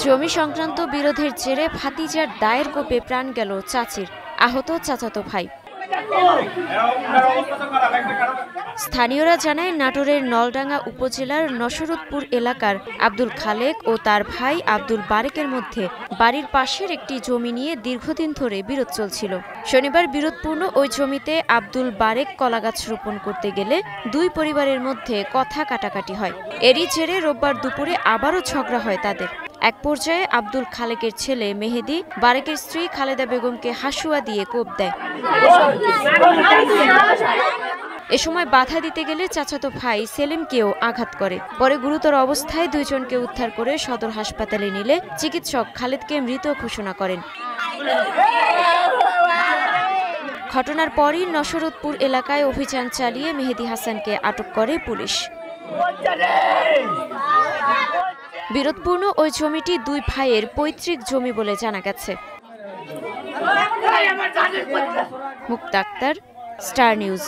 জমি সংক্রান্ত বিরোধের জেরে ভাতিজার দায়ের কোপে প্রাণ গেল চাচির, আহত চাচাতো ভাই। স্থানীয়রা জানায় নাটোরের নলডাঙ্গা উপজেলার নশরতপুর এলাকার আব্দুল খালেক ও তার ভাই আব্দুল বারেকের মধ্যে বাড়ির পাশের একটি জমি নিয়ে দীর্ঘদিন ধরে বিরোধ চলছিল। শনিবার বিরোধপূর্ণ ওই জমিতে আব্দুল বারেক কলাগাছ রোপণ করতে গেলে দুই পরিবারের মধ্যে কথা কাটাকাটি হয়। এরই জেরে রোববার দুপুরে আবারও ঝগড়া হয় তাদের। এক পর্যায়ে আব্দুল খালেকের ছেলে মেহেদি বারেকের স্ত্রী খালেদা বেগমকে হাসুয়া দিয়ে কোপ দেয়। এ সময় বাধা দিতে গেলে চাচাতো ভাই সেলিমকেও আঘাত করে। পরে গুরুতর অবস্থায় দুইজনকে উদ্ধার করে সদর হাসপাতালে নিলে চিকিৎসক খালেদকে মৃত ঘোষণা করেন। ঘটনার পরই নশরতপুর এলাকায় অভিযান চালিয়ে মেহেদি হাসানকে আটক করে পুলিশ। বিরোধপূর্ণ ওই জমিটি দুই ভাইয়ের পৈতৃক জমি বলে জানা গেছে। মুক্তা আক্তার, স্টার নিউজ।